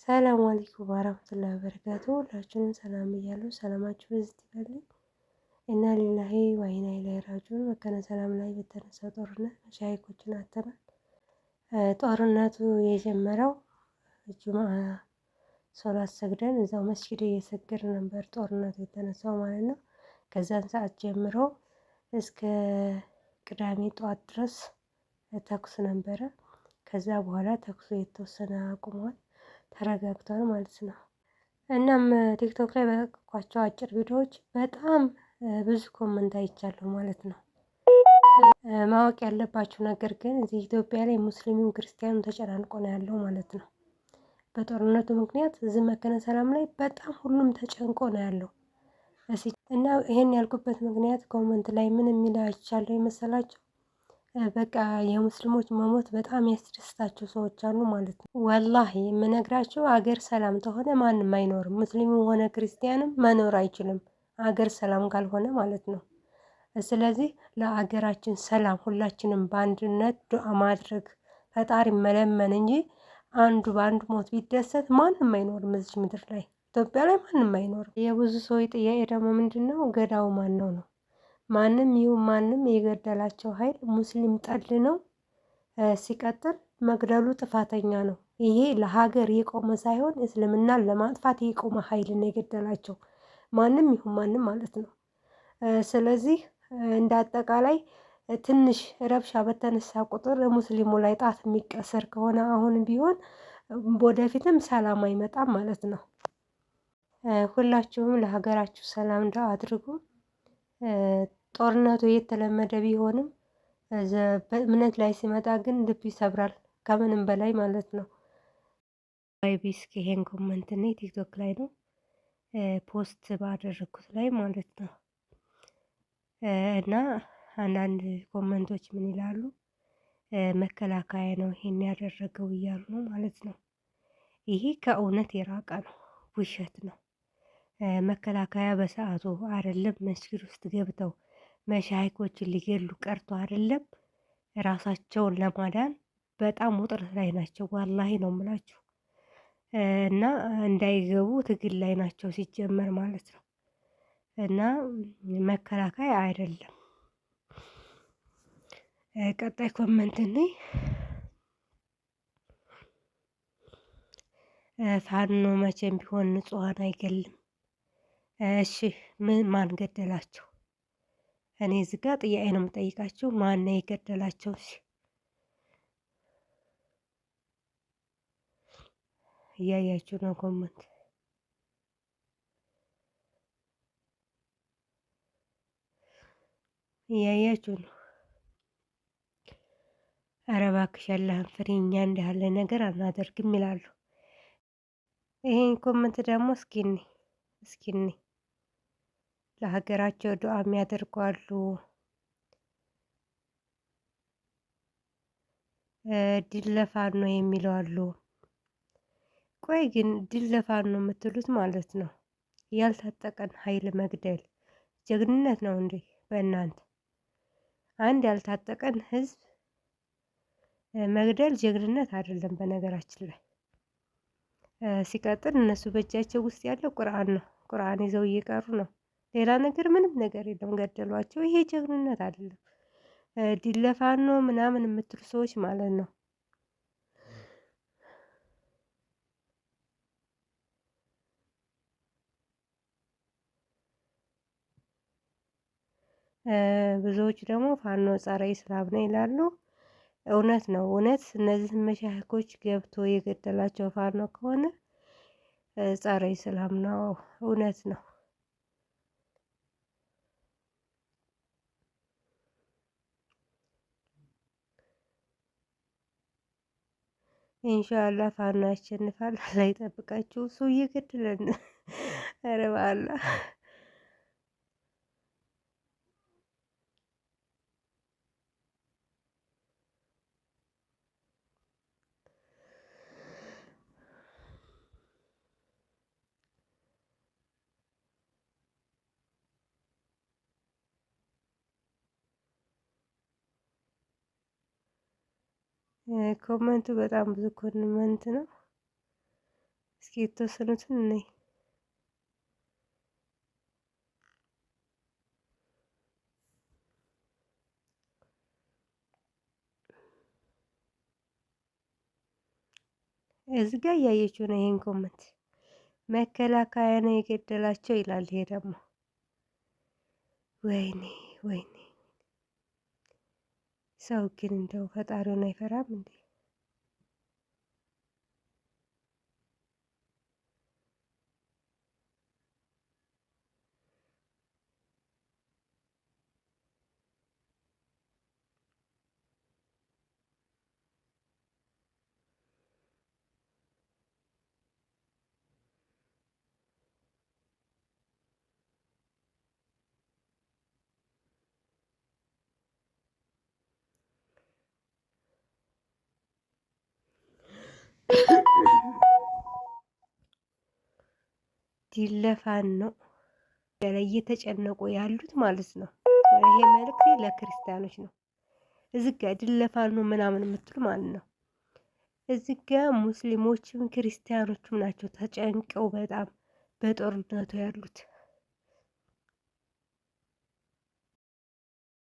ሰላም አለይኩም ወራህመቱላሂ ወበረካቱ። ሁላችሁንም ሰላም ብያለሁ። ሰላማችሁ በዚህ ይበልኝ። ኢና ሊላሂ ወኢና ኢለይሂ ራጂዑን። መካነ ሰላም ላይ በተነሳው ጦርነት መሻይኮችን አጥተናል። ጦርነቱ የጀመረው ጁምዓ ሶላት ሰግደን እዛው መስጊድ እየሰገድን ነበር ጦርነቱ የተነሳው ማለት ነው። ከዛን ሰዓት ጀምሮ እስከ ቅዳሜ ጠዋት ድረስ ተኩስ ነበረ። ከዛ በኋላ ተኩሱ የተወሰነ አቁሟል፣ ተረጋግቷል ማለት ነው። እናም ቲክቶክ ላይ በለቀኳቸው አጭር ቪዲዮዎች በጣም ብዙ ኮመንት አይቻለሁ ማለት ነው። ማወቅ ያለባችሁ ነገር ግን እዚህ ኢትዮጵያ ላይ ሙስሊሙም ክርስቲያኑ ተጨናንቆ ነው ያለው ማለት ነው። በጦርነቱ ምክንያት እዚህ መካነ ሰላም ላይ በጣም ሁሉም ተጨንቆ ነው ያለው። እና ይሄን ያልኩበት ምክንያት ኮመንት ላይ ምን የሚል አይቻለሁ የመሰላቸው በቃ የሙስሊሞች መሞት በጣም ያስደስታቸው ሰዎች አሉ ማለት ነው። ወላሂ የምነግራቸው አገር ሰላም ከሆነ ማንም አይኖርም። ሙስሊምም ሆነ ክርስቲያንም መኖር አይችልም አገር ሰላም ካልሆነ ማለት ነው። ስለዚህ ለአገራችን ሰላም ሁላችንም በአንድነት ዱዓ ማድረግ ፈጣሪ መለመን እንጂ አንዱ በአንዱ ሞት ቢደሰት ማንም አይኖርም እዚህ ምድር ላይ ኢትዮጵያ ላይ ማንም አይኖርም። የብዙ ሰው ጥያቄ ደግሞ ምንድነው ገዳው ማን ነው ነው? ማንም ይሁን ማንም የገደላቸው ኃይል ሙስሊም ጠል ነው። ሲቀጥል መግደሉ ጥፋተኛ ነው። ይሄ ለሀገር የቆመ ሳይሆን እስልምናን ለማጥፋት የቆመ ኃይል ነው የገደላቸው ማንም ይሁን ማንም ማለት ነው። ስለዚህ እንደ አጠቃላይ ትንሽ ረብሻ በተነሳ ቁጥር ሙስሊሙ ላይ ጣት የሚቀሰር ከሆነ አሁን ቢሆን ወደፊትም ሰላም አይመጣም ማለት ነው። ሁላችሁም ለሀገራችሁ ሰላም ዱዓ አድርጉ። ጦርነቱ የተለመደ ቢሆንም በእምነት ላይ ሲመጣ ግን ልብ ይሰብራል ከምንም በላይ ማለት ነው። ቢስክ ይሄን ኮመንት እኔ ቲክቶክ ላይ ነው ፖስት ባደረኩት ላይ ማለት ነው። እና አንዳንድ ኮመንቶች ምን ይላሉ? መከላከያ ነው ይሄን ያደረገው እያሉ ነው ማለት ነው። ይሄ ከእውነት የራቀ ነው፣ ውሸት ነው። መከላከያ በሰዓቱ አይደለም መስጊድ ውስጥ ገብተው መሻይኮችን ሊገሉ ቀርቶ አይደለም ራሳቸውን ለማዳን በጣም ውጥረት ላይ ናቸው። ዋላሂ ነው የምላችሁ። እና እንዳይገቡ ትግል ላይ ናቸው ሲጀመር ማለት ነው። እና መከላከያ አይደለም። ቀጣይ ኮመንት ነኝ ፋኖ መቼም ቢሆን ንጹሃን አይገልም። እሺ ማን ገደላቸው? እኔ እዚህ ጋር ጥያቄ ነው የምጠይቃቸው። ማን ነው የገደላቸው? እያያችሁ ነው ኮመንት እያያችሁ ነው። ኧረ እባክሽ አላህን ፍሪ፣ እኛ እንዲህ ያለ ነገር አናደርግም ይላሉ። ይሄን ኮመንት ደግሞ እስኪኒ ለሀገራቸው ዱዓ የሚያደርጉ አሉ። ድል ለፋኖ የሚለው አሉ። ቆይ ግን ድል ለፋኖ የምትሉት ማለት ነው ያልታጠቀን ኃይል መግደል ጀግንነት ነው እንዴ? በእናንተ አንድ ያልታጠቀን ህዝብ መግደል ጀግንነት አይደለም በነገራችን ላይ። ሲቀጥል እነሱ በእጃቸው ውስጥ ያለው ቁርአን ነው። ቁርአን ይዘው እየቀሩ ነው። ሌላ ነገር ምንም ነገር የለም። ገደሏቸው። ይሄ ጀግንነት አይደለም። ድል ለፋኖ ምናምን የምትሉ ሰዎች ማለት ነው ብዙዎች ደግሞ ፋኖ ጸረ ኢስላም ነው ይላሉ። እውነት ነው። እውነት እነዚህ መሻይኮች ገብቶ የገደላቸው ፋኖ ከሆነ ጸረ ኢስላም ነው። እውነት ነው። ኢንሻአላህ ፋኖ ያሸንፋል። ላይ ጠብቃችሁ እሱ እየገደለን ኧረ በአላህ ኮመንቱ በጣም ብዙ ኮመንት ነው። የተወሰኑትን እኔ እዚህ ጋር እያየችው ነው። ይሄን ኮመንት መከላከያ ነው የገደላቸው ይላል። ይሄ ደግሞ ወይኔ ወይኔ፣ ሰው ግን እንደው ፈጣሪውን አይፈራም እንዴ? ዲለፋን ነው ላይ እየተጨነቁ ያሉት ማለት ነው። ይሄ መልእክት ለክርስቲያኖች ነው። እዚህ ጋር ዲለፋን ነው ምናምን የምትሉ ማለት ነው። እዚህ ጋር ሙስሊሞችም ክርስቲያኖችም ናቸው ተጨንቀው በጣም በጦርነቱ ያሉት።